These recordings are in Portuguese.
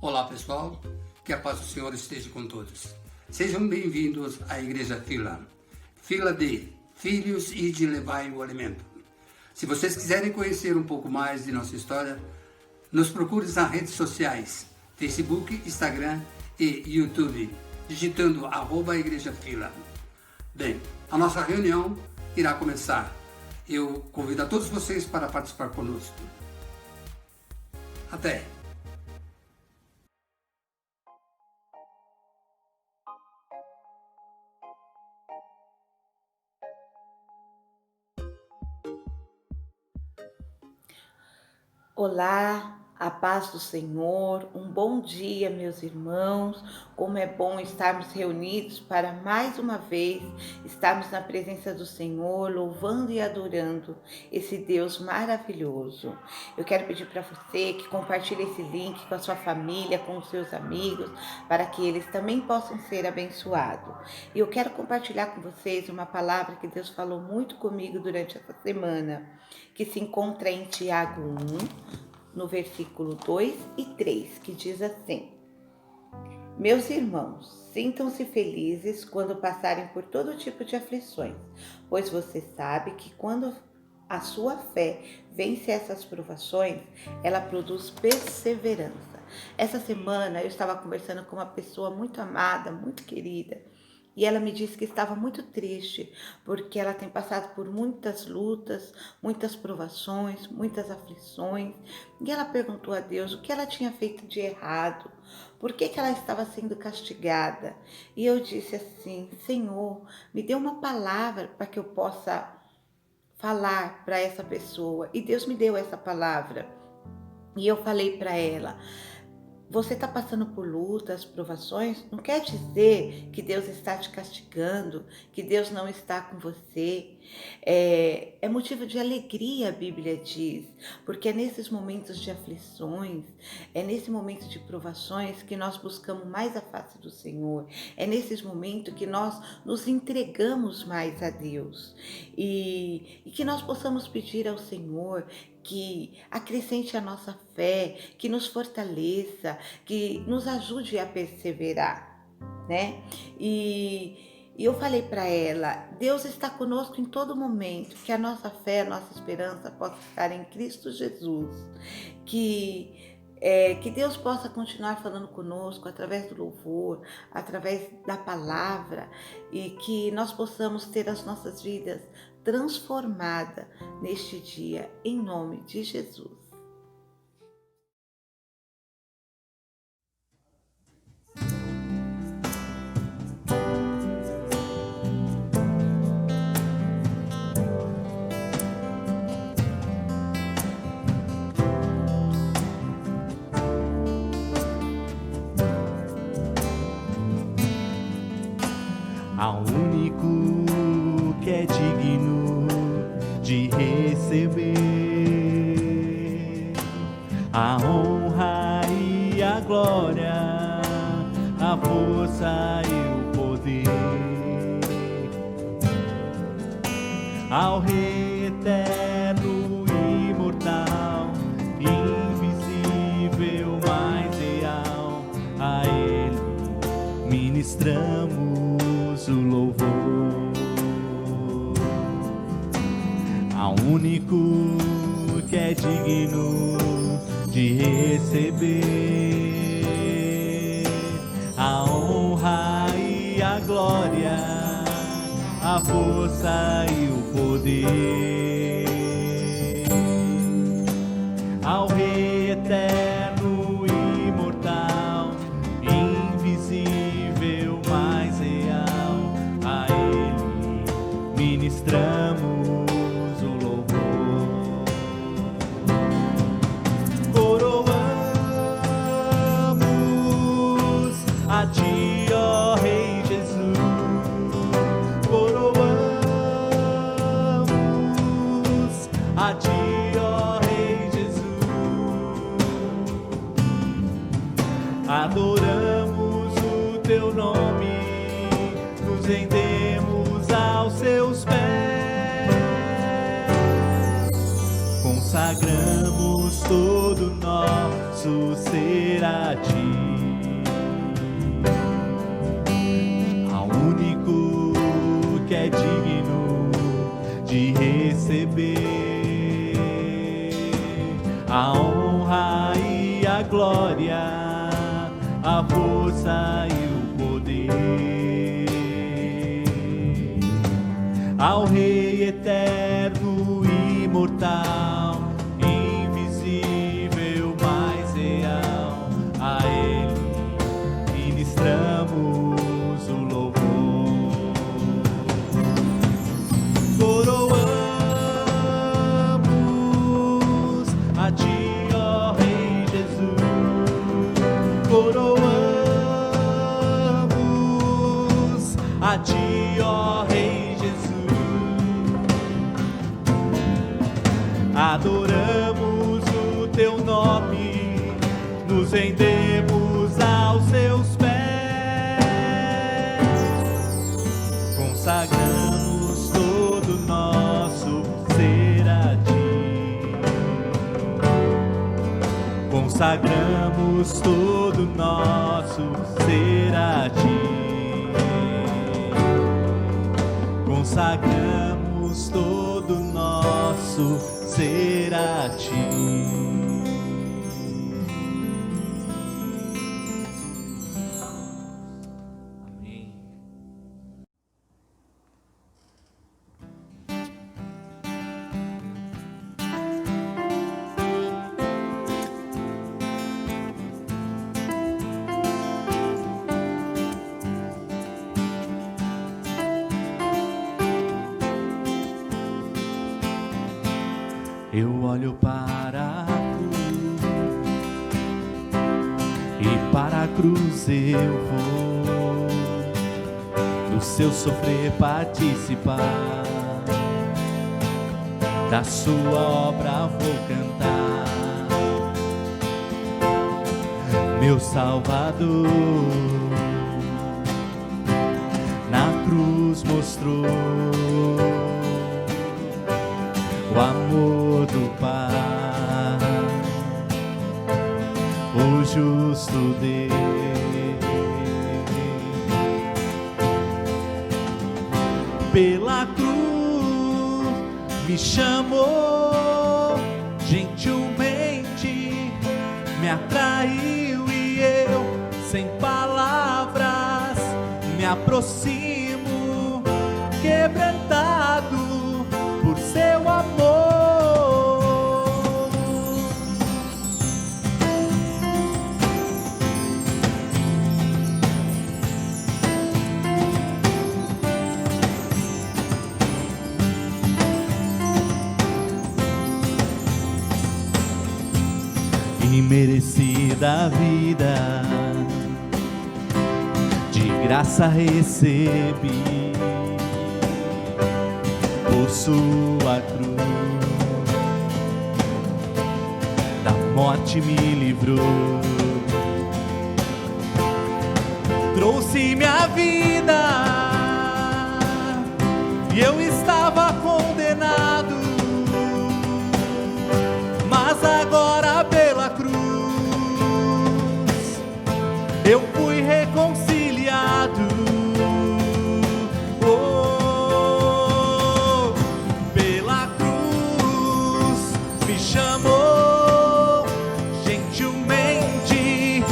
Olá pessoal, que a paz do Senhor esteja com todos. Sejam bem-vindos à Igreja Fila, fila de filhos e de levar o alimento. Se vocês quiserem conhecer um pouco mais de nossa história, nos procure nas redes sociais, Facebook, Instagram e YouTube, digitando @Igreja Fila. Bem, a nossa reunião irá começar. Eu convido a todos vocês para participar conosco. Até! Olá, a paz do Senhor, um bom dia, meus irmãos. Como é bom estarmos reunidos para mais uma vez estarmos na presença do Senhor, louvando e adorando esse Deus maravilhoso. Eu quero pedir para você que compartilhe esse link com a sua família, com os seus amigos, para que eles também possam ser abençoados. E eu quero compartilhar com vocês uma palavra que Deus falou muito comigo durante essa semana, que se encontra em Tiago 1, no versículo 2 e 3, que diz assim: Meus irmãos, sintam-se felizes quando passarem por todo tipo de aflições, pois você sabe que quando a sua fé vence essas provações, ela produz perseverança. Essa semana eu estava conversando com uma pessoa muito amada, muito querida, e ela me disse que estava muito triste, porque ela tem passado por muitas lutas, muitas provações, muitas aflições. E ela perguntou a Deus o que ela tinha feito de errado, por que ela estava sendo castigada. E eu disse assim: Senhor, me dê uma palavra para que eu possa falar para essa pessoa. E Deus me deu essa palavra. E eu falei para ela: você está passando por lutas, provações, não quer dizer que Deus está te castigando, que Deus não está com você. É motivo de alegria, a Bíblia diz, porque é nesses momentos de aflições, é nesse momento de provações que nós buscamos mais a face do Senhor, é nesses momentos que nós nos entregamos mais a Deus e que nós possamos pedir ao Senhor que acrescente a nossa fé, que nos fortaleça, que nos ajude a perseverar, né? E eu falei para ela: Deus está conosco em todo momento, que a nossa fé, a nossa esperança possa estar em Cristo Jesus, que Deus possa continuar falando conosco através do louvor, através da palavra, e que nós possamos ter as nossas vidas transformadas neste dia, em nome de Jesus. Ao único que é digno de receber a honra e a glória, a força e o poder, ao Rei eterno e imortal, invisível, mais real, a Ele ministramos o louvor. Ao único que é digno de receber a honra e a glória, a força e o poder, ao Rei eterno e imortal, invisível, mais real, a Ele ministramos o louvor. Coroamos a Ti, ó Rei Jesus, coroamos a Ti, ó Rei Jesus, adoramos o Teu nome, nos rendemos aos Seus pés, consagramos todo nosso posso ser a ti, ao único que é digno de receber a honra e a glória, a força e o poder, ao Rei eterno e imortal, invisível, mas real, a Ele ministramos o louvor. Coroamos a ti, ó Rei Jesus, coroamos a ti, ó Rei Jesus, adoramos o teu nome, nos rendemos aos seus pés, consagramos todo o nosso ser a ti, consagramos todo o nosso ser a ti, consagramos todo o nosso ser a ti. Amém. Eu olho para a cruz e para a cruz eu vou do seu sofrer participar, da sua obra vou cantar. Meu Salvador na cruz mostrou o amor do Pai, o justo Deus. Pela cruz me chamou, gentilmente me atraiu e eu, sem palavras, me aproximo, quebrantado por seu amor. Imerecida vida, de graça recebi, por sua cruz, da morte me livrou, trouxe-me a vida, e eu estava condenado, mas agora pela cruz eu fui reconciliado. Oh, pela cruz me chamou, gentilmente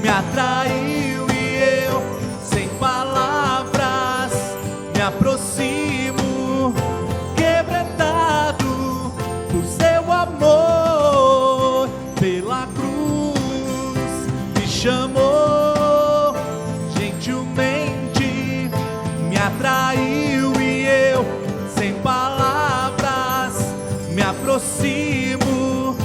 me atraiu e eu, sem palavras, me aproximo, quebrantado por seu amor. Pela cruz me chamou, gentilmente me atraiu e eu, sem palavras, me aproximo,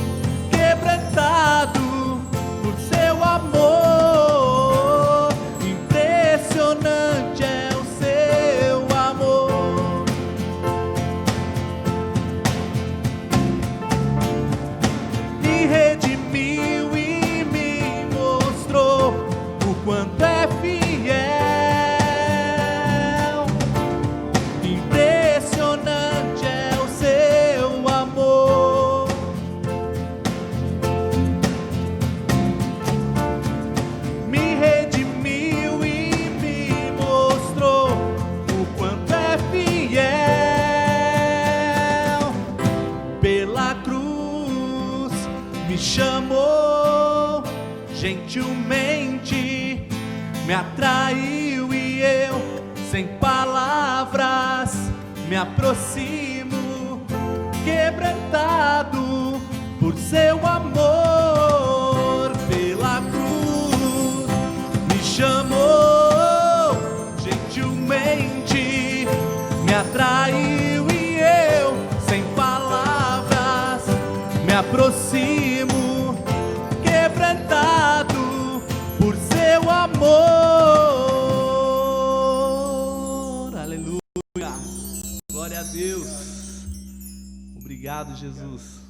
quebrantado por seu amor. Impressionante é o seu amor. Me redimiu e me mostrou chamou gentilmente, me atraiu e eu, sem palavras, me aproximo, quebrantado por seu amor. Pela cruz me chamou gentilmente, me atraiu e eu, sem palavras, me aproximo, quebrantado por seu amor. Aleluia, glória a Deus. Obrigado, Jesus.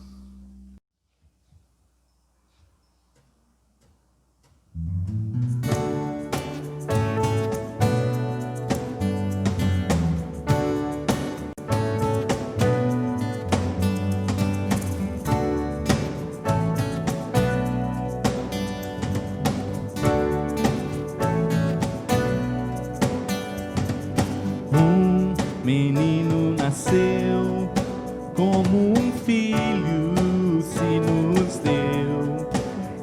Menino nasceu, como um filho se nos deu,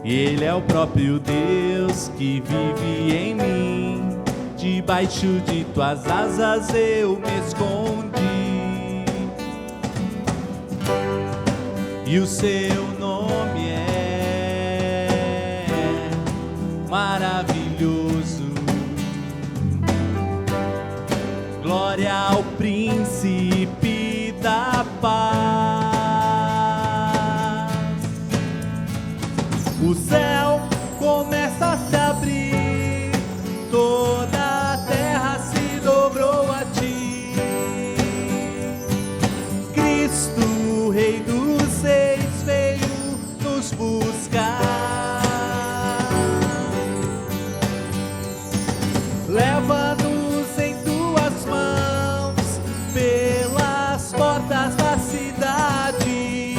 e Ele é o próprio Deus que vive em mim. Debaixo de tuas asas eu me escondi, e o seu nome é maravilhoso. Glória ao príncipe da paz. O céu começa a se abrir, toda a terra se dobrou a ti. Cristo, o Rei dos Reis, veio nos buscar. Leva-nos em tuas mãos pelas portas da cidade,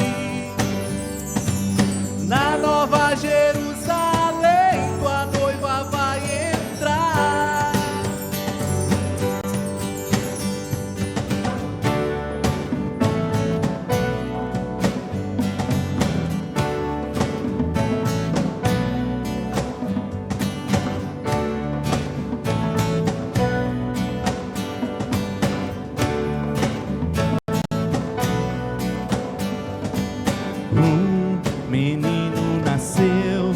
na Nova Jerusalém tua noiva vai entrar. Menino nasceu,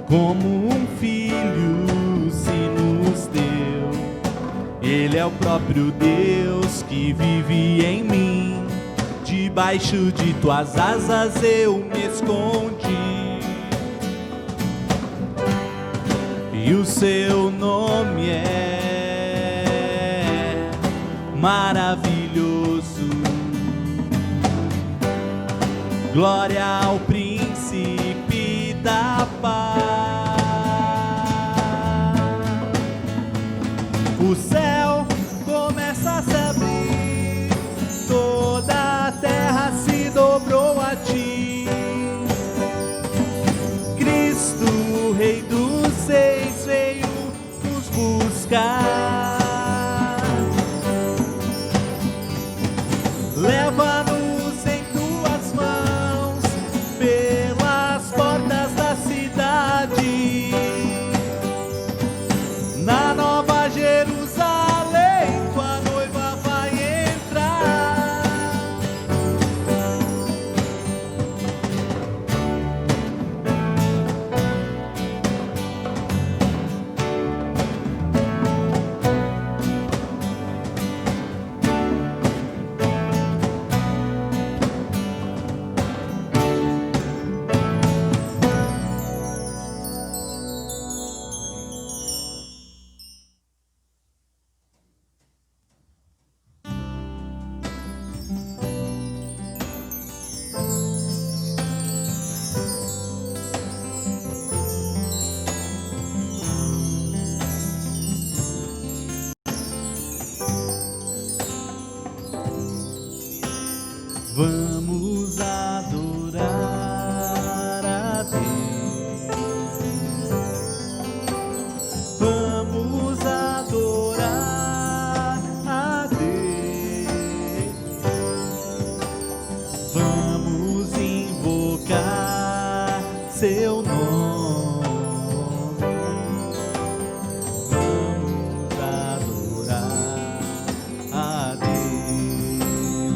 como um filho se nos deu. Ele é o próprio Deus que vive em mim. Debaixo de tuas asas eu me escondi, e o seu nome é maravilhoso. Glória ao príncipe da paz. O céu começa a se abrir, toda a terra se dobrou a ti. Cristo, o Rei dos Reis, veio nos buscar. Leva-nos em tuas mãos pelas portas da cidade, seu nome.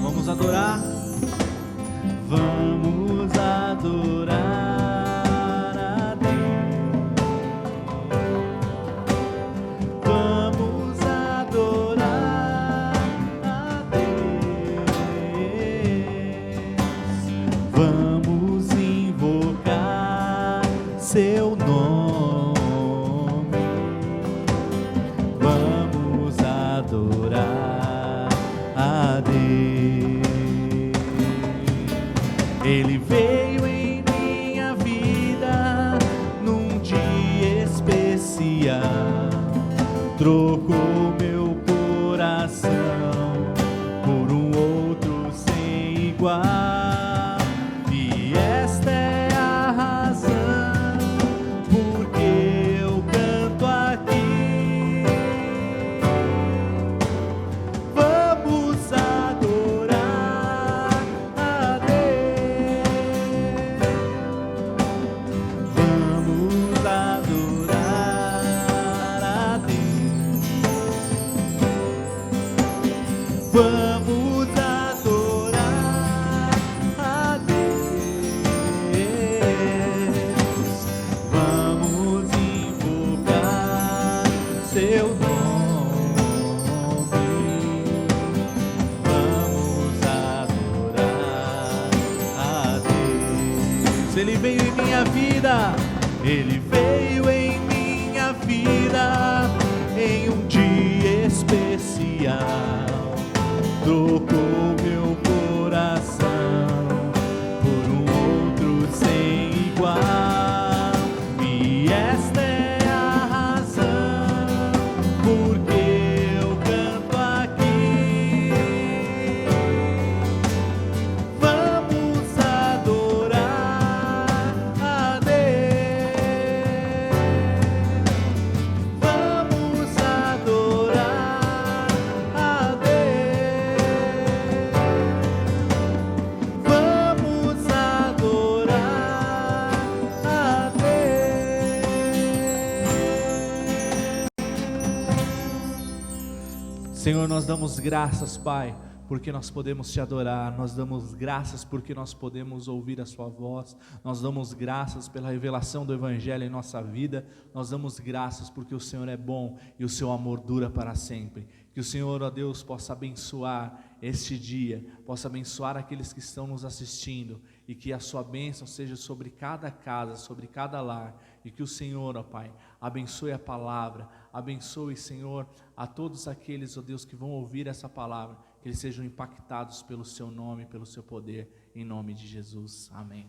Vamos adorar. Vamos adorar a Deus. Vamos adorar a Deus. Vamos invocar seu nome. Vamos adorar a Deus. Ele veio em minha vida num dia especial, trocou meu coração por um outro sem igual. E esta é a razão porque eu canto aqui. Vamos adorar a Deus. Vamos adorar a Deus. Vamos adorar a Deus. Vamos invocar seu nome. Vamos adorar a Deus. Ele veio em minha vida. Ele veio em minha vida em um dia especial, trocou meu coração por um outro sem igual. E esta é a razão porque eu canto aqui. Vamos adorar a Deus. Vamos adorar a Deus. Vamos adorar a Deus. Senhor, nós damos graças, Pai, porque nós podemos te adorar. Nós damos graças porque nós podemos ouvir a sua voz. Nós damos graças pela revelação do Evangelho em nossa vida. Nós damos graças porque o Senhor é bom e o seu amor dura para sempre. Que o Senhor, ó Deus, possa abençoar este dia, possa abençoar aqueles que estão nos assistindo, e que a sua bênção seja sobre cada casa, sobre cada lar, e que o Senhor, ó Pai, abençoe a palavra, abençoe, Senhor, a todos aqueles, ó Deus, que vão ouvir essa palavra, que eles sejam impactados pelo seu nome, pelo seu poder, em nome de Jesus, amém.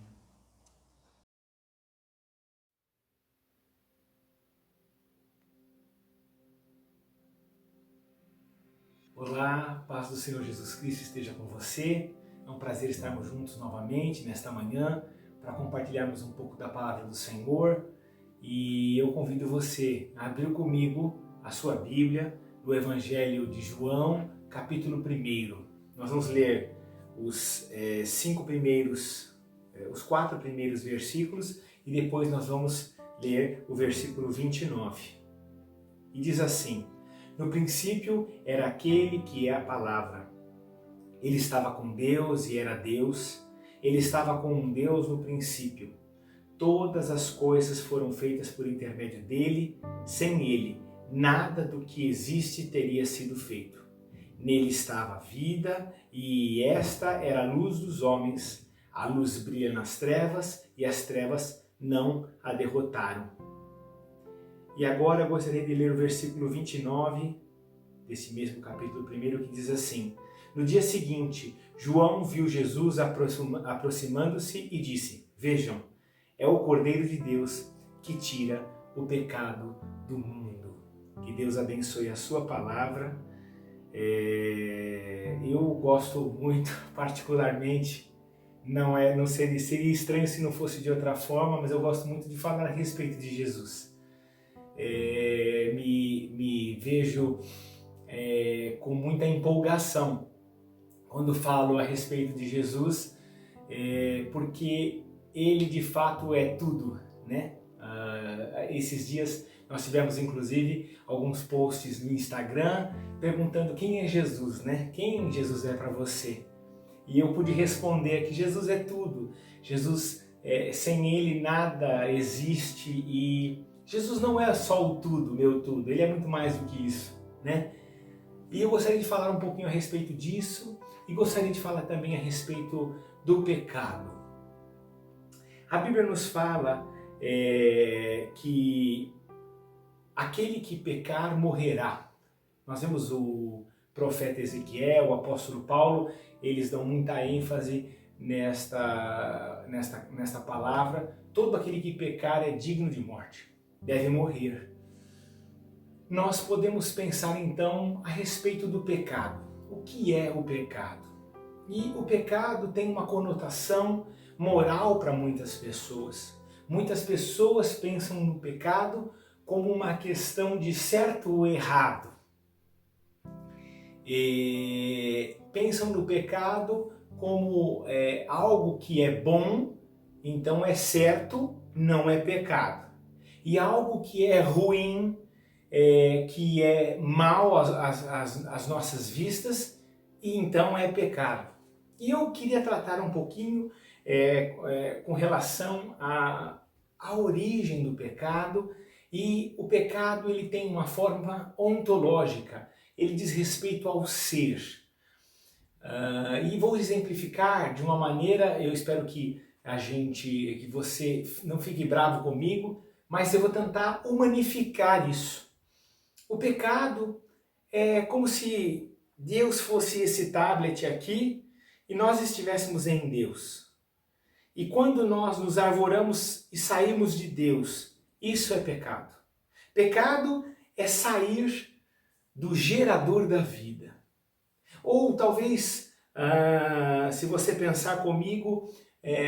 Olá, paz do Senhor Jesus Cristo esteja com você. É um prazer estarmos juntos novamente nesta manhã para compartilharmos um pouco da palavra do Senhor. E eu convido você a abrir comigo a sua Bíblia no Evangelho de João, capítulo 1. Nós vamos ler os 4 primeiros versículos e depois nós vamos ler o versículo 29. E diz assim: no princípio era aquele que é a palavra. Ele estava com Deus e era Deus. Ele estava com Deus no princípio. Todas as coisas foram feitas por intermédio dele. Sem ele, nada do que existe teria sido feito. Nele estava a vida, e esta era a luz dos homens. A luz brilha nas trevas, e as trevas não a derrotaram. E agora eu gostaria de ler o versículo 29 desse mesmo capítulo 1, que diz assim: no dia seguinte, João viu Jesus aproximando-se e disse: vejam, é o Cordeiro de Deus que tira o pecado do mundo. Que Deus abençoe a sua palavra. Eu gosto muito, particularmente, não seria estranho se não fosse de outra forma, mas eu gosto muito de falar a respeito de Jesus. Me vejo com muita empolgação quando falo a respeito de Jesus, porque Ele de fato é tudo, né? Esses dias nós tivemos inclusive alguns posts no Instagram perguntando quem é Jesus, né? Quem Jesus é para você? E eu pude responder que Jesus é tudo. Jesus, sem Ele nada existe, e Jesus não é só o tudo, meu tudo. Ele é muito mais do que isso, né? E eu gostaria de falar um pouquinho a respeito disso e gostaria de falar também a respeito do pecado. A Bíblia nos fala que aquele que pecar morrerá. Nós vemos o profeta Ezequiel, o apóstolo Paulo, eles dão muita ênfase nesta palavra. Todo aquele que pecar é digno de morte, deve morrer. Nós podemos pensar então a respeito do pecado. O que é o pecado? E o pecado tem uma conotação moral para muitas pessoas. Muitas pessoas pensam no pecado como uma questão de certo ou errado. E pensam no pecado como algo que é bom, então é certo, não é pecado. E algo que é ruim, que é mal às nossas vistas, e então é pecado. E eu queria tratar um pouquinho com relação à origem do pecado. E o pecado ele tem uma forma ontológica, ele diz respeito ao ser. E vou exemplificar de uma maneira, eu espero que você não fique bravo comigo, mas eu vou tentar humanificar isso. O pecado é como se Deus fosse esse tablet aqui e nós estivéssemos em Deus. E quando nós nos arvoramos e saímos de Deus, isso é pecado. Pecado é sair do gerador da vida. Ou talvez, se você pensar comigo,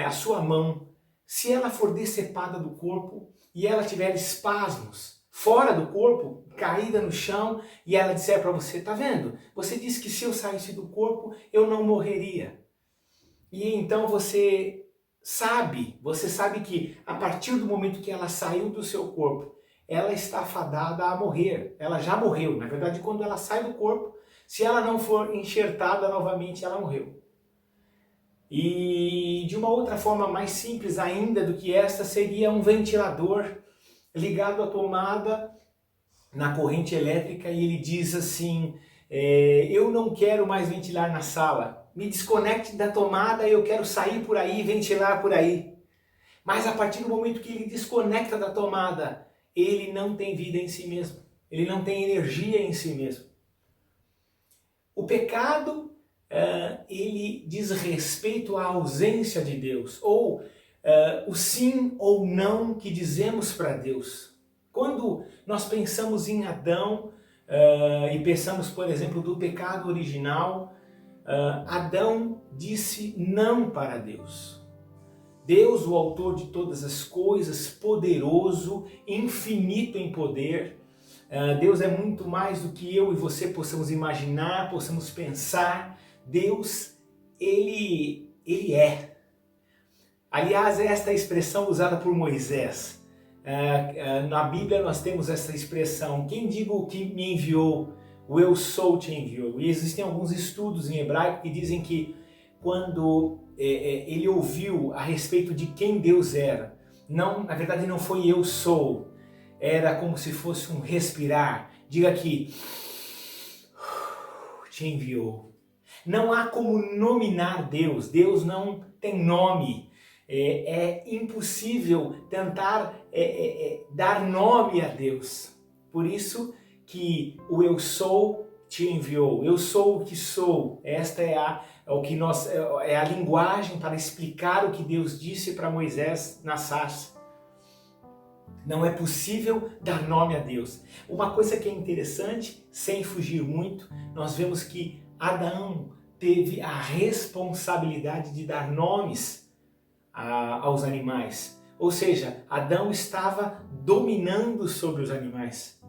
a sua mão, se ela for decepada do corpo e ela tiver espasmos fora do corpo, caída no chão, e ela disser para você, tá vendo? Você disse que se eu saísse do corpo, eu não morreria. E então você sabe que a partir do momento que ela saiu do seu corpo, ela está fadada a morrer. Ela já morreu. Na verdade, quando ela sai do corpo, se ela não for enxertada novamente, ela morreu. E de uma outra forma mais simples ainda do que esta, seria um ventilador ligado à tomada na corrente elétrica, e ele diz assim, eu não quero mais ventilar na sala, me desconecte da tomada, eu quero sair por aí e ventilar por aí. Mas a partir do momento que ele desconecta da tomada, ele não tem vida em si mesmo, ele não tem energia em si mesmo. O pecado, ele diz respeito à ausência de Deus, ou o sim ou não que dizemos para Deus. Quando nós pensamos em Adão e pensamos, por exemplo, do pecado original, Adão disse não para Deus. Deus, o autor de todas as coisas, poderoso, infinito em poder. Deus é muito mais do que eu e você possamos imaginar, possamos pensar. Deus, Ele é. Aliás, esta expressão usada por Moisés. Na Bíblia nós temos essa expressão, quem digo que me enviou, o eu sou te enviou. E existem alguns estudos em hebraico que dizem que quando ele ouviu a respeito de quem Deus era, não, na verdade não foi eu sou, era como se fosse um respirar. Diga aqui, te enviou. Não há como nominar Deus, Deus não tem nome. É impossível tentar dar nome a Deus. Por isso que o eu sou te enviou. Eu sou o que sou. Esta é a linguagem para explicar o que Deus disse para Moisés na sarça. Não é possível dar nome a Deus. Uma coisa que é interessante, sem fugir muito, nós vemos que Adão teve a responsabilidade de dar nomes aos animais. Ou seja, Adão estava dominando sobre os animais.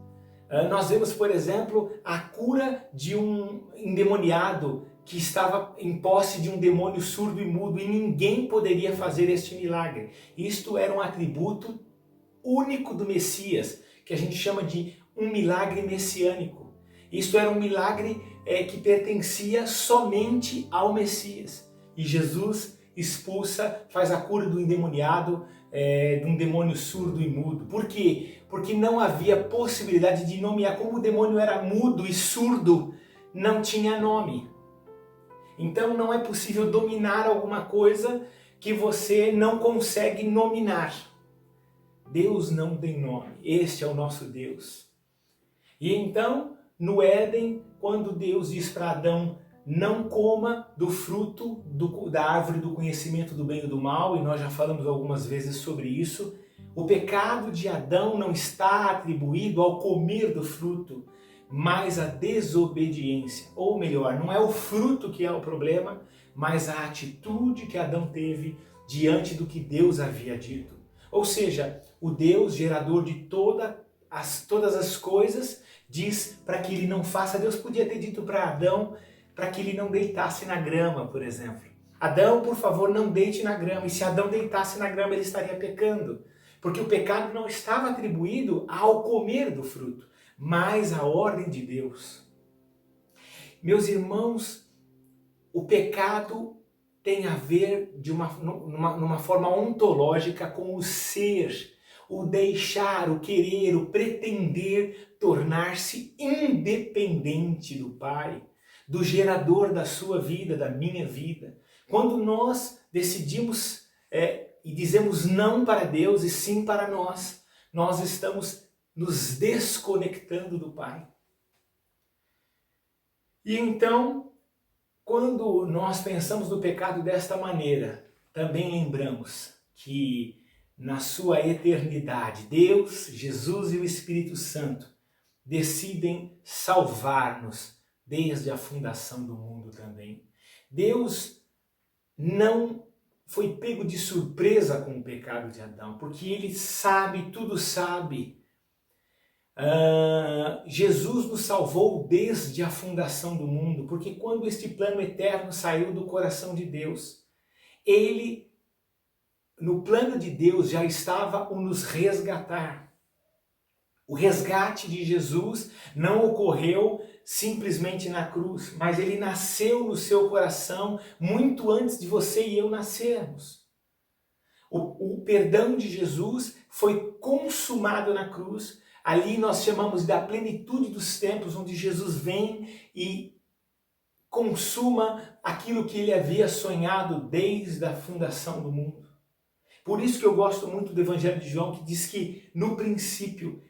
Nós vemos, por exemplo, a cura de um endemoniado que estava em posse de um demônio surdo e mudo, e ninguém poderia fazer este milagre. Isto era um atributo único do Messias, que a gente chama de um milagre messiânico. Isto era um milagre que pertencia somente ao Messias. E Jesus expulsa, faz a cura do endemoniado, de um demônio surdo e mudo. Por quê? Porque não havia possibilidade de nomear. Como o demônio era mudo e surdo, não tinha nome. Então não é possível dominar alguma coisa que você não consegue nominar. Deus não tem nome. Este é o nosso Deus. E então, no Éden, quando Deus diz para Adão: não coma do fruto da árvore do conhecimento do bem e do mal, e nós já falamos algumas vezes sobre isso, o pecado de Adão não está atribuído ao comer do fruto, mas à desobediência. Ou melhor, não é o fruto que é o problema, mas a atitude que Adão teve diante do que Deus havia dito. Ou seja, o Deus gerador de todas as coisas diz para que ele não faça. Deus podia ter dito para Adão para que ele não deitasse na grama, por exemplo. Adão, por favor, não deite na grama. E se Adão deitasse na grama, ele estaria pecando. Porque o pecado não estava atribuído ao comer do fruto, mas à ordem de Deus. Meus irmãos, o pecado tem a ver numa forma ontológica com o ser, o deixar, o querer, o pretender tornar-se independente do Pai, do gerador da sua vida, da minha vida. Quando nós decidimos e dizemos não para Deus e sim para nós, nós estamos nos desconectando do Pai. E então, quando nós pensamos no pecado desta maneira, também lembramos que na sua eternidade, Deus, Jesus e o Espírito Santo decidem salvar-nos desde a fundação do mundo também. Deus não foi pego de surpresa com o pecado de Adão, porque ele sabe, tudo sabe. Jesus nos salvou desde a fundação do mundo, porque quando este plano eterno saiu do coração de Deus, ele, no plano de Deus, já estava o nos resgatar. O resgate de Jesus não ocorreu simplesmente na cruz, mas ele nasceu no seu coração muito antes de você e eu nascermos. O perdão de Jesus foi consumado na cruz. Ali nós chamamos da plenitude dos tempos, onde Jesus vem e consuma aquilo que ele havia sonhado desde a fundação do mundo. Por isso que eu gosto muito do Evangelho de João, que diz que no princípio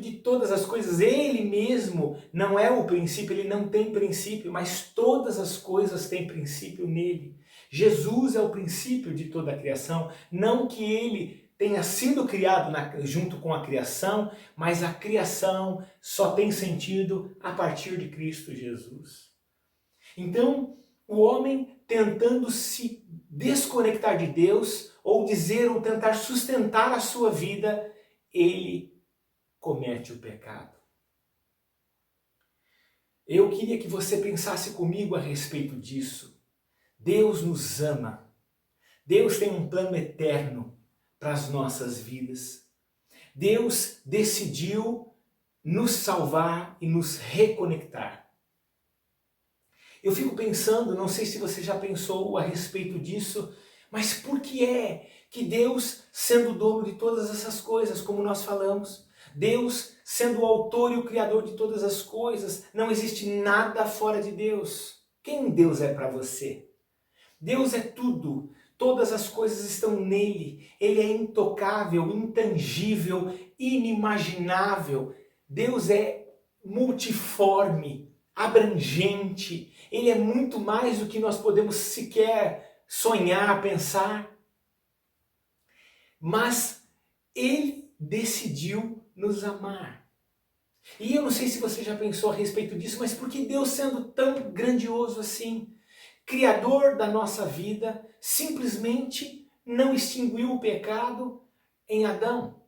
de todas as coisas, ele mesmo não é o princípio, ele não tem princípio, mas todas as coisas têm princípio nele. Jesus é o princípio de toda a criação, não que ele tenha sido criado junto com a criação, mas a criação só tem sentido a partir de Cristo Jesus. Então, o homem tentando se desconectar de Deus, ou tentar sustentar a sua vida, ele comete o pecado. Eu queria que você pensasse comigo a respeito disso. Deus nos ama. Deus tem um plano eterno para as nossas vidas. Deus decidiu nos salvar e nos reconectar. Eu fico pensando, não sei se você já pensou a respeito disso, mas por que é que Deus, sendo o dono de todas essas coisas, como nós falamos, Deus, sendo o autor e o criador de todas as coisas, não existe nada fora de Deus? Quem Deus é para você? Deus é tudo. Todas as coisas estão nele. Ele é intocável, intangível, inimaginável. Deus é multiforme, abrangente. Ele é muito mais do que nós podemos sequer sonhar, pensar. Mas ele decidiu nos amar. E eu não sei se você já pensou a respeito disso, mas por que Deus, sendo tão grandioso assim, criador da nossa vida, simplesmente não extinguiu o pecado em Adão?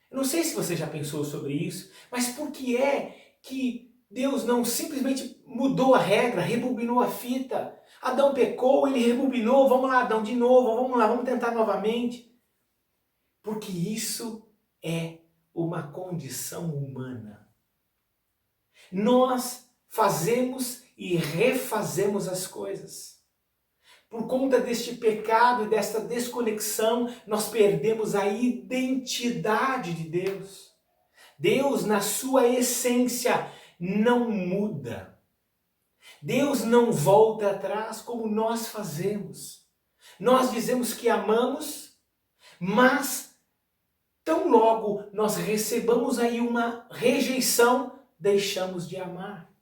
Eu não sei se você já pensou sobre isso, mas por que é que Deus não simplesmente mudou a regra, rebobinou a fita. Adão pecou, ele rebobinou, vamos lá, Adão, de novo, vamos lá, vamos tentar novamente. Porque isso é uma condição humana. Nós fazemos e refazemos as coisas. Por conta deste pecado e desta desconexão, nós perdemos a identidade de Deus. Deus, na sua essência, não muda. Deus não volta atrás como nós fazemos. Nós dizemos que amamos, mas tão logo nós recebamos aí uma rejeição, deixamos de amar.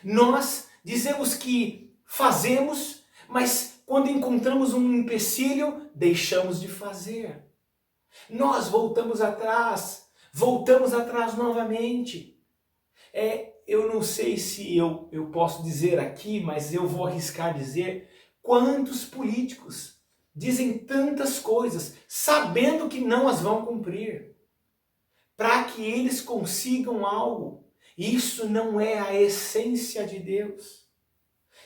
Nós dizemos que fazemos, mas quando encontramos um empecilho, deixamos de fazer. Nós voltamos atrás novamente. Eu não sei se eu posso dizer aqui, mas eu vou arriscar dizer, quantos políticos dizem tantas coisas, sabendo que não as vão cumprir, para que eles consigam algo. Isso não é a essência de Deus.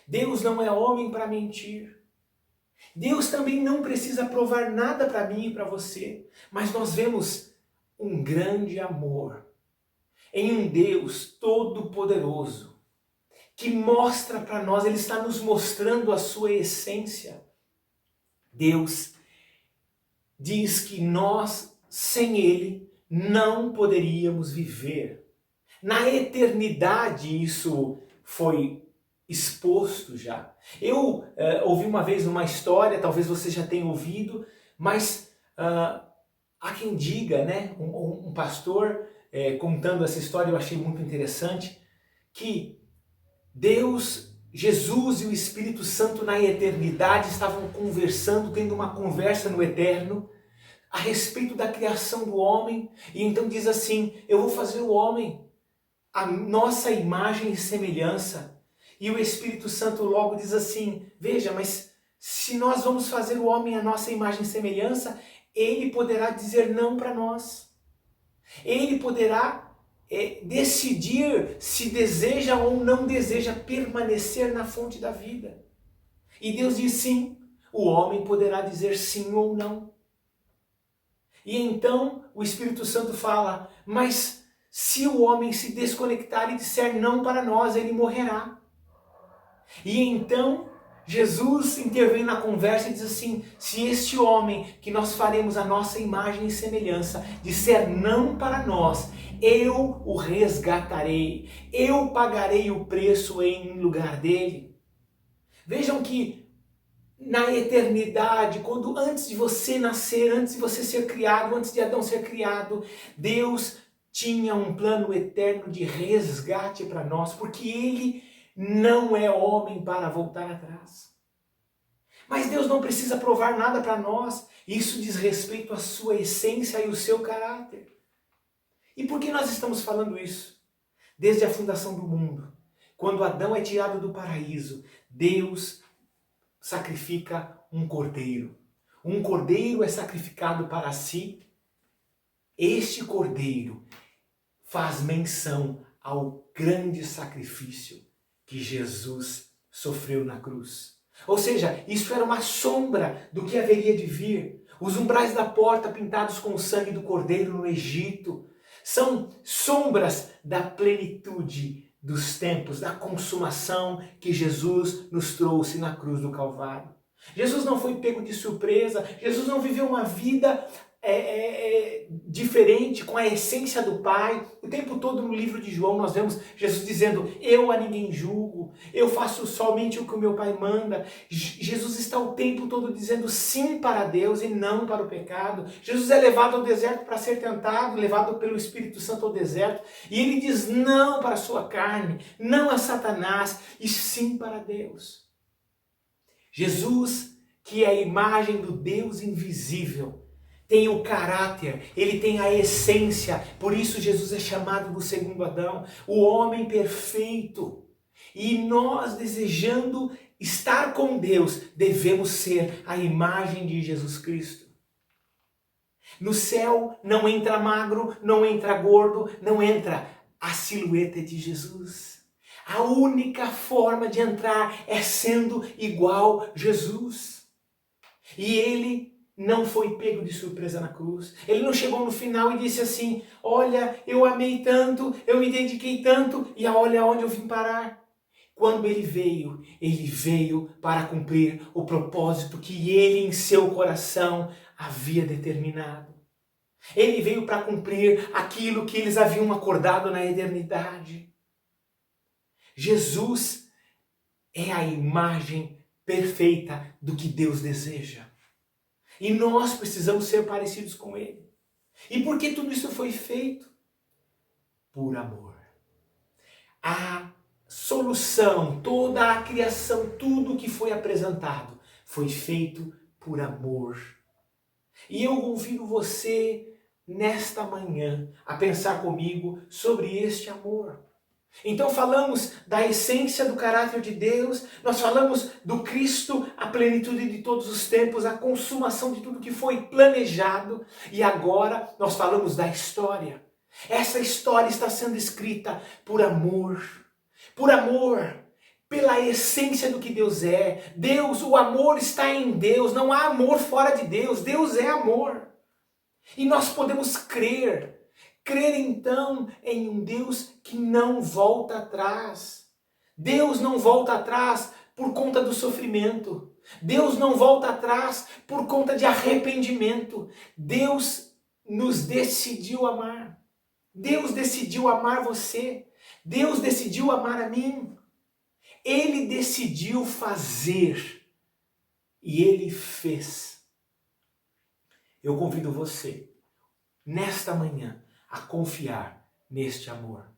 Deus não é homem para mentir. Deus também não precisa provar nada para mim e para você, mas nós vemos um grande amor em um Deus todo-poderoso, que mostra para nós, Ele está nos mostrando a sua essência. Deus diz que nós, sem Ele, não poderíamos viver. Na eternidade isso foi exposto já. Eu ouvi uma vez uma história, talvez você já tenha ouvido, mas há quem diga, né, um pastor contando essa história, eu achei muito interessante, que Deus, Jesus e o Espírito Santo na eternidade estavam conversando, tendo uma conversa no eterno, a respeito da criação do homem, e então diz assim, eu vou fazer o homem a nossa imagem e semelhança. E o Espírito Santo logo diz assim, veja, mas se nós vamos fazer o homem a nossa imagem e semelhança, ele poderá dizer não para nós. Ele poderá decidir se deseja ou não deseja permanecer na fonte da vida. E Deus diz sim, o homem poderá dizer sim ou não. E então o Espírito Santo fala, mas se o homem se desconectar e disser não para nós, ele morrerá. E então Jesus intervém na conversa e diz assim, se este homem que nós faremos a nossa imagem e semelhança disser não para nós, eu o resgatarei, eu pagarei o preço em lugar dele. Vejam que na eternidade, quando antes de você nascer, antes de você ser criado, antes de Adão ser criado, Deus tinha um plano eterno de resgate para nós, porque Ele não é homem para voltar atrás. Mas Deus não precisa provar nada para nós. Isso diz respeito à sua essência e o seu caráter. E por que nós estamos falando isso? Desde a fundação do mundo, quando Adão é tirado do paraíso, Deus sacrifica um cordeiro. Um cordeiro é sacrificado para si. Este cordeiro faz menção ao grande sacrifício que Jesus sofreu na cruz. Ou seja, isso era uma sombra do que haveria de vir. Os umbrais da porta pintados com o sangue do cordeiro no Egito são sombras da plenitude dos tempos, da consumação que Jesus nos trouxe na cruz do Calvário. Jesus não foi pego de surpresa, Jesus não viveu uma vida diferente, com a essência do Pai. O tempo todo no livro de João nós vemos Jesus dizendo, eu a ninguém julgo, eu faço somente o que o meu Pai manda. Jesus está o tempo todo dizendo sim para Deus e não para o pecado. Jesus é levado ao deserto para ser tentado, levado pelo Espírito Santo ao deserto, e ele diz não para a sua carne, não a Satanás, e sim para Deus. Jesus, que é a imagem do Deus invisível, tem o caráter, ele tem a essência, por isso Jesus é chamado do segundo Adão, o homem perfeito. E nós, desejando estar com Deus, devemos ser a imagem de Jesus Cristo. No céu não entra magro, não entra gordo, não entra a silhueta de Jesus. A única forma de entrar é sendo igual a Jesus. E ele não foi pego de surpresa na cruz. Ele não chegou no final e disse assim, olha, eu amei tanto, eu me dediquei tanto e olha onde eu vim parar. Quando ele veio para cumprir o propósito que ele em seu coração havia determinado. Ele veio para cumprir aquilo que eles haviam acordado na eternidade. Jesus é a imagem perfeita do que Deus deseja. E nós precisamos ser parecidos com Ele. E por que tudo isso foi feito? Por amor. A solução, toda a criação, tudo que foi apresentado, foi feito por amor. E eu convido você, nesta manhã, a pensar comigo sobre este amor. Então falamos da essência do caráter de Deus, nós falamos do Cristo, a plenitude de todos os tempos, a consumação de tudo que foi planejado, e agora nós falamos da história. Essa história está sendo escrita por amor, pela essência do que Deus é. Deus, o amor está em Deus, não há amor fora de Deus, Deus é amor. E nós podemos crer então em um Deus que não volta atrás. Deus não volta atrás por conta do sofrimento. Deus não volta atrás por conta de arrependimento. Deus nos decidiu amar. Deus decidiu amar você. Deus decidiu amar a mim. Ele decidiu fazer. E Ele fez. Eu convido você, nesta manhã, a confiar neste amor.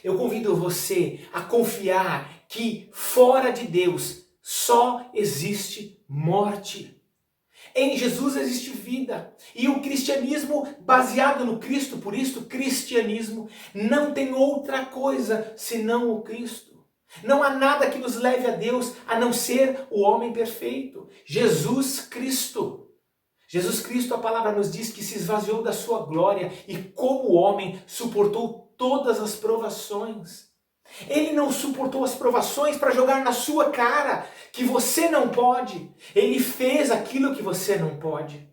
Eu convido você a confiar que fora de Deus só existe morte. Em Jesus existe vida. E o cristianismo baseado no Cristo, por isso cristianismo, não tem outra coisa senão o Cristo. Não há nada que nos leve a Deus a não ser o homem perfeito, Jesus Cristo. Jesus Cristo, a palavra nos diz que se esvaziou da sua glória e como homem suportou todas as provações. Ele não suportou as provações para jogar na sua cara que você não pode. Ele fez aquilo que você não pode.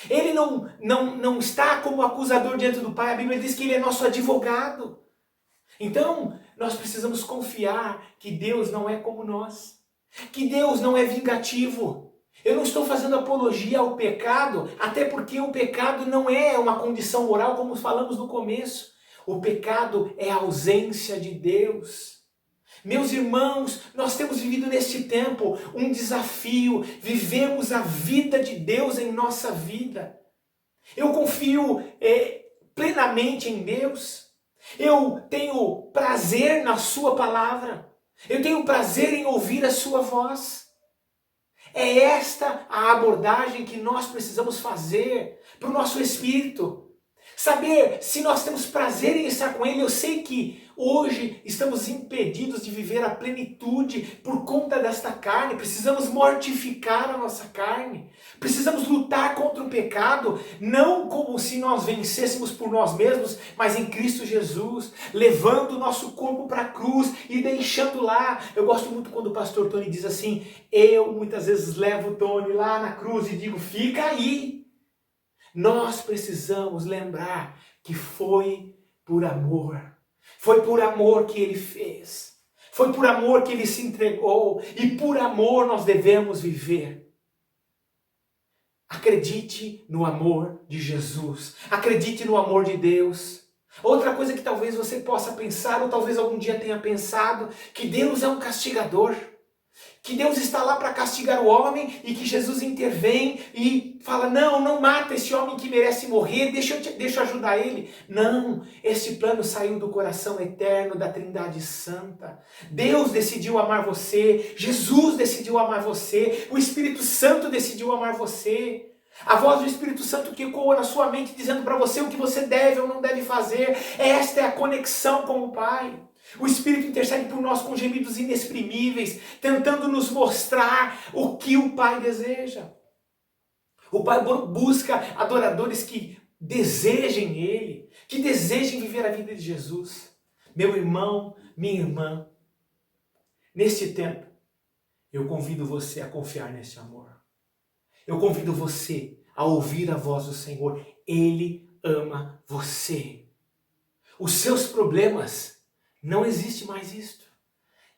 Ele não está como acusador diante do Pai. A Bíblia diz que ele é nosso advogado. Então, nós precisamos confiar que Deus não é como nós. Que Deus não é vingativo. Eu não estou fazendo apologia ao pecado, até porque o pecado não é uma condição moral, como falamos no começo. O pecado é a ausência de Deus. Meus irmãos, nós temos vivido neste tempo um desafio. Vivemos a vida de Deus em nossa vida. Eu confio plenamente em Deus. Eu tenho prazer na sua palavra. Eu tenho prazer em ouvir a sua voz. É esta a abordagem que nós precisamos fazer para o nosso espírito. Saber se nós temos prazer em estar com Ele. Eu sei que hoje estamos impedidos de viver a plenitude por conta desta carne. Precisamos mortificar a nossa carne. Precisamos lutar contra o pecado, não como se nós vencêssemos por nós mesmos, mas em Cristo Jesus, levando o nosso corpo para a cruz e deixando lá. Eu gosto muito quando o pastor Tony diz assim, eu muitas vezes levo o Tony lá na cruz e digo, fica aí. Nós precisamos lembrar que foi por amor. Foi por amor que Ele fez. Foi por amor que Ele se entregou. E por amor nós devemos viver. Acredite no amor de Jesus. Acredite no amor de Deus. Outra coisa que talvez você possa pensar, ou talvez algum dia tenha pensado, que Deus é um castigador. Que Deus está lá para castigar o homem e que Jesus intervém e fala, não mata esse homem que merece morrer, deixa eu ajudar ele. Não, esse plano saiu do coração eterno da Trindade Santa. Deus decidiu amar você, Jesus decidiu amar você, o Espírito Santo decidiu amar você. A voz do Espírito Santo que ecoa na sua mente dizendo para você o que você deve ou não deve fazer. Esta é a conexão com o Pai. O Espírito intercede por nós com gemidos inexprimíveis, tentando nos mostrar o que o Pai deseja. O Pai busca adoradores que desejem Ele, que desejem viver a vida de Jesus. Meu irmão, minha irmã, neste tempo, eu convido você a confiar neste amor. Eu convido você a ouvir a voz do Senhor. Ele ama você. Os seus problemas, não existe mais isto.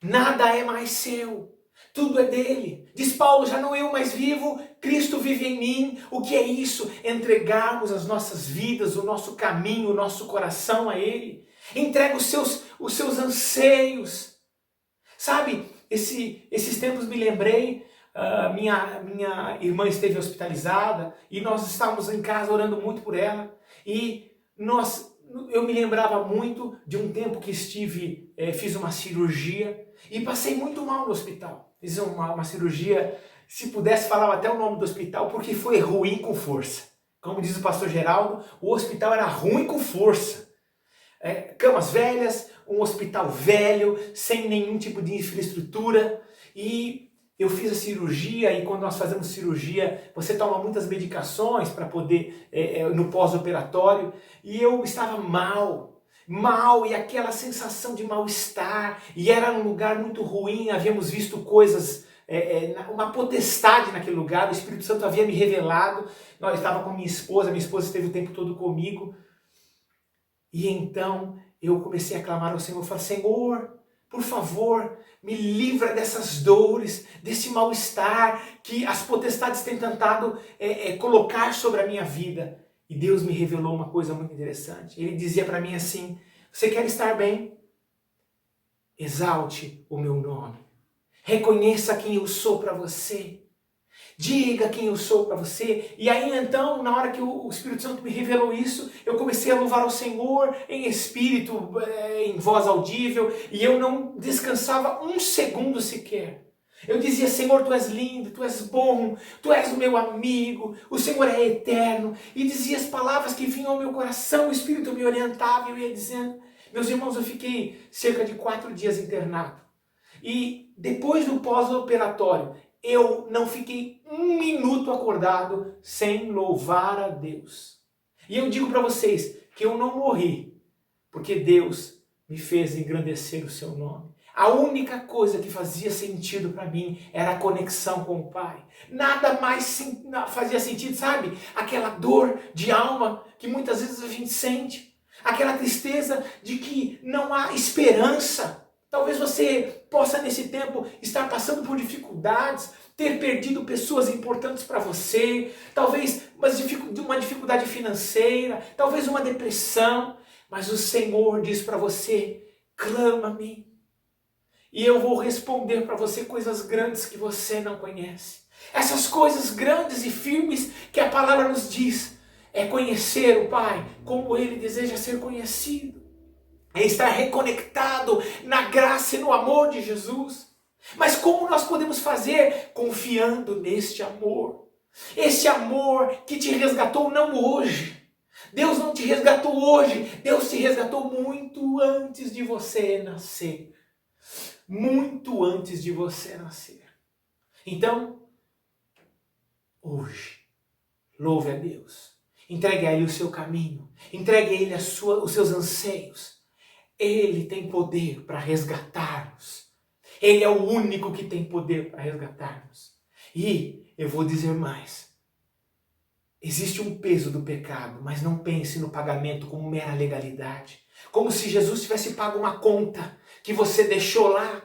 Nada é mais seu. Tudo é dele. Diz Paulo, já não eu mais vivo, Cristo vive em mim. O que é isso? Entregarmos as nossas vidas, o nosso caminho, o nosso coração a ele. Entrega os seus anseios. Sabe, esses tempos me lembrei, minha irmã esteve hospitalizada e nós estávamos em casa orando muito por ela. E eu me lembrava muito de um tempo que fiz uma cirurgia e passei muito mal no hospital. Fiz uma cirurgia, se pudesse falava até o nome do hospital, porque foi ruim com força. Como diz o pastor Geraldo, o hospital era ruim com força. Camas velhas, um hospital velho, sem nenhum tipo de infraestrutura. E eu fiz a cirurgia, e quando nós fazemos cirurgia, você toma muitas medicações para poder, no pós-operatório, e eu estava mal, e aquela sensação de mal-estar, e era um lugar muito ruim, havíamos visto coisas, uma potestade naquele lugar, o Espírito Santo havia me revelado, eu estava com minha esposa esteve o tempo todo comigo, e então eu comecei a clamar ao Senhor, falei, Senhor, por favor, me livra dessas dores, desse mal-estar que as potestades têm tentado colocar sobre a minha vida. E Deus me revelou uma coisa muito interessante. Ele dizia para mim assim, você quer estar bem? Exalte o meu nome. Reconheça quem eu sou para você. Diga quem eu sou para você. E aí então, na hora que o Espírito Santo me revelou isso, eu comecei a louvar ao Senhor em espírito, em voz audível, e eu não descansava um segundo sequer. Eu dizia, Senhor, Tu és lindo, Tu és bom, Tu és o meu amigo, o Senhor é eterno. E dizia as palavras que vinham ao meu coração, o Espírito me orientava e eu ia dizendo. Meus irmãos, eu fiquei cerca de 4 dias internado. E depois do pós-operatório, eu não fiquei um minuto acordado sem louvar a Deus. E eu digo para vocês que eu não morri, porque Deus me fez engrandecer o seu nome. A única coisa que fazia sentido para mim era a conexão com o Pai. Nada mais fazia sentido, sabe? Aquela dor de alma que muitas vezes a gente sente. Aquela tristeza de que não há esperança. Talvez você possa nesse tempo estar passando por dificuldades, ter perdido pessoas importantes para você, talvez uma dificuldade financeira, talvez uma depressão, mas o Senhor diz para você, clama-me, e eu vou responder para você coisas grandes que você não conhece. Essas coisas grandes e firmes que a palavra nos diz, é conhecer o Pai como Ele deseja ser conhecido. É estar reconectado na graça e no amor de Jesus. Mas como nós podemos fazer? Confiando neste amor. Este amor que te resgatou não hoje. Deus não te resgatou hoje. Deus te resgatou muito antes de você nascer. Muito antes de você nascer. Então, hoje, louve a Deus. Entregue a Ele o seu caminho. Entregue a Ele os seus anseios. Ele tem poder para resgatar-nos. Ele é o único que tem poder para resgatar-nos. E eu vou dizer mais. Existe um peso do pecado, mas não pense no pagamento como mera legalidade. Como se Jesus tivesse pago uma conta que você deixou lá.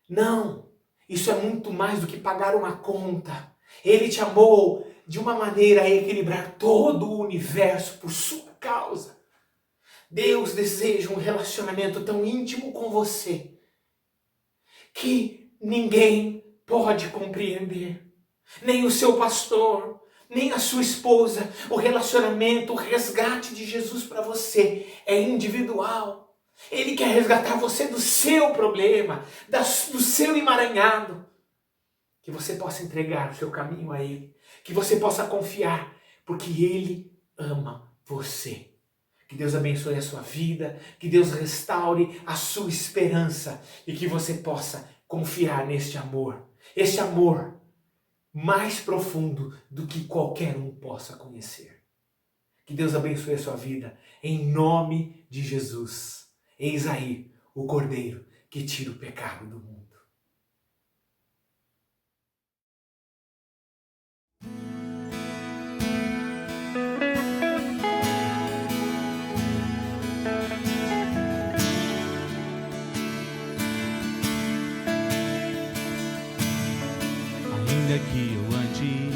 Não, isso é muito mais do que pagar uma conta. Ele te amou de uma maneira a equilibrar todo o universo por sua causa. Deus deseja um relacionamento tão íntimo com você que ninguém pode compreender. Nem o seu pastor, nem a sua esposa. O relacionamento, o resgate de Jesus para você é individual. Ele quer resgatar você do seu problema, do seu emaranhado. Que você possa entregar o seu caminho a Ele. Que você possa confiar, porque Ele ama você. Que Deus abençoe a sua vida, que Deus restaure a sua esperança e que você possa confiar neste amor. Este amor mais profundo do que qualquer um possa conhecer. Que Deus abençoe a sua vida em nome de Jesus. Eis aí o Cordeiro que tira o pecado do mundo. Ainda que eu ande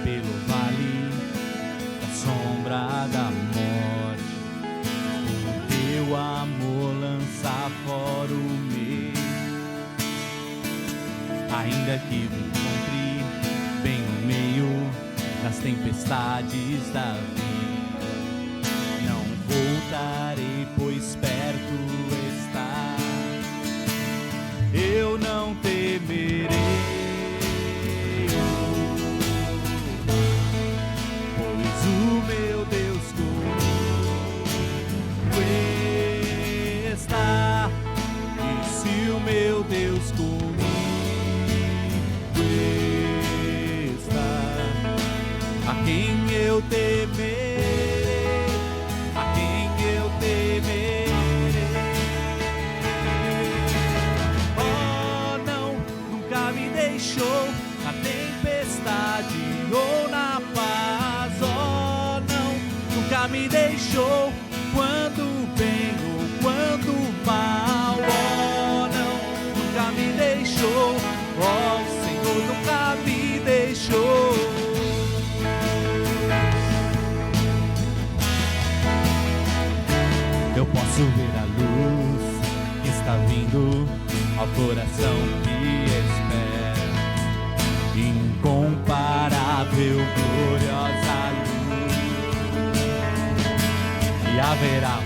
pelo vale da sombra da morte, o teu amor lança fora o medo. Ainda que me encontre bem no meio das tempestades da vida, não voltarei, pois perto está. Eu não temerei, meu Deus comigo está. A quem eu temerei, a quem eu temerei. Oh, não, nunca me deixou na tempestade ou na paz. Oh, não, nunca me deixou quando bem ou quando mal. Me deixou, ó, o Senhor nunca me deixou. Eu posso ver a luz que está vindo ao coração que espera, incomparável, gloriosa luz. E haverá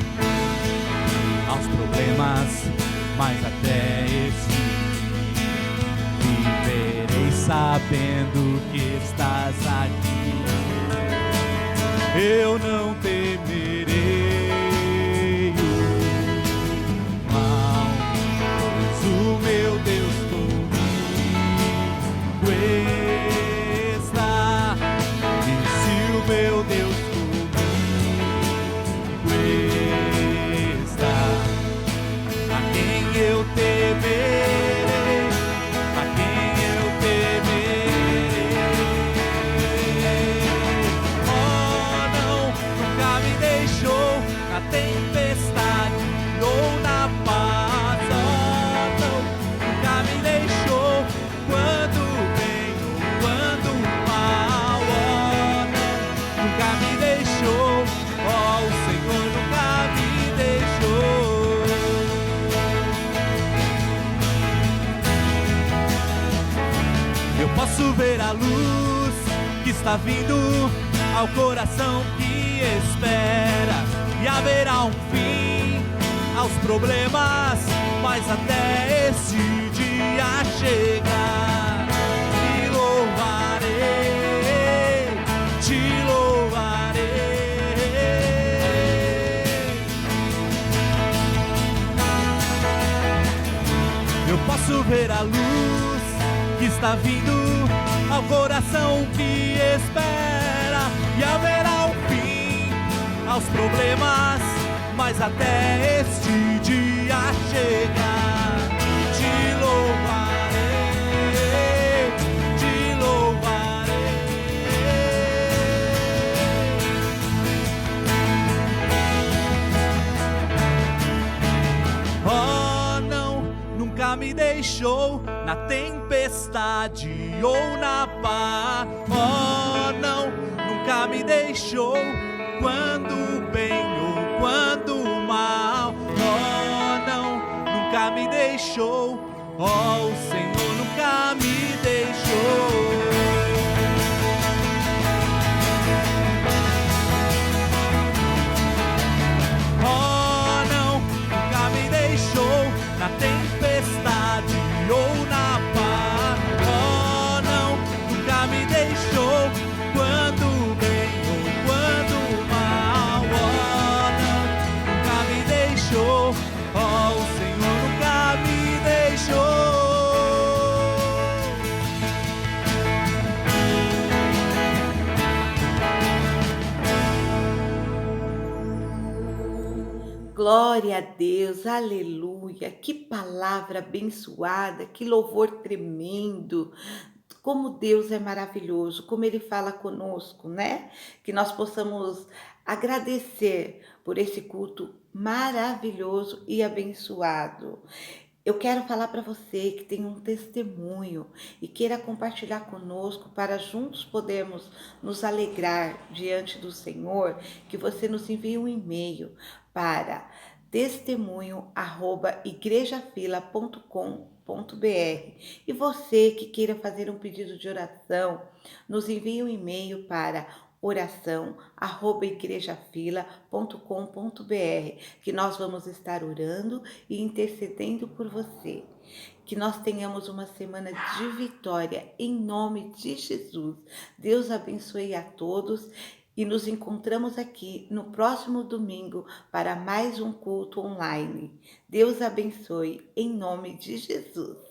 aos problemas, mas até esse viverei sabendo que estás aqui. Eu não temerei o mal, pois o meu Deus comigo está. E se o meu Deus comigo está, a quem eu temerei, a quem eu temerei. Oh, não, nunca me deixou na tempestade ou na paz. Oh, não, nunca me deixou quando bem ou quando mal. Oh, não, nunca me deixou. Oh, o Senhor nunca me deixou. Eu posso ver a luz que está vindo ao coração que espera, e haverá um fim aos problemas, mas até esse dia chegar. Te louvarei, te louvarei. Eu posso ver a luz que está vindo ao coração que espera, e haverá um fim aos problemas, mas até este dia chegar. Te louvarei, te louvarei. Oh, não, nunca me deixou na tempestade ou na paz. Oh, não, nunca me deixou quando bem ou quando mal. Oh, não, nunca me deixou. Oh, o Senhor nunca me deixou. Oh, não, nunca me deixou na tempestade ou na paz. Oh, não, nunca me deixou quando bem ou quando mal. Oh, não, nunca me deixou. Oh, o Senhor nunca me deixou. Glória a Deus, aleluia. Que palavra abençoada, que louvor tremendo. Como Deus é maravilhoso, como Ele fala conosco, né? Que nós possamos agradecer por esse culto maravilhoso e abençoado. Eu quero falar para você que tem um testemunho e queira compartilhar conosco para juntos podermos nos alegrar diante do Senhor, que você nos envie um e-mail para testemunho@igrejafila.com.br. E você que queira fazer um pedido de oração, nos envie um e-mail para oração@igrejafila.com.br, que nós vamos estar orando e intercedendo por você. Que nós tenhamos uma semana de vitória em nome de Jesus. Deus abençoe a todos e nos encontramos aqui no próximo domingo para mais um culto online. Deus abençoe em nome de Jesus.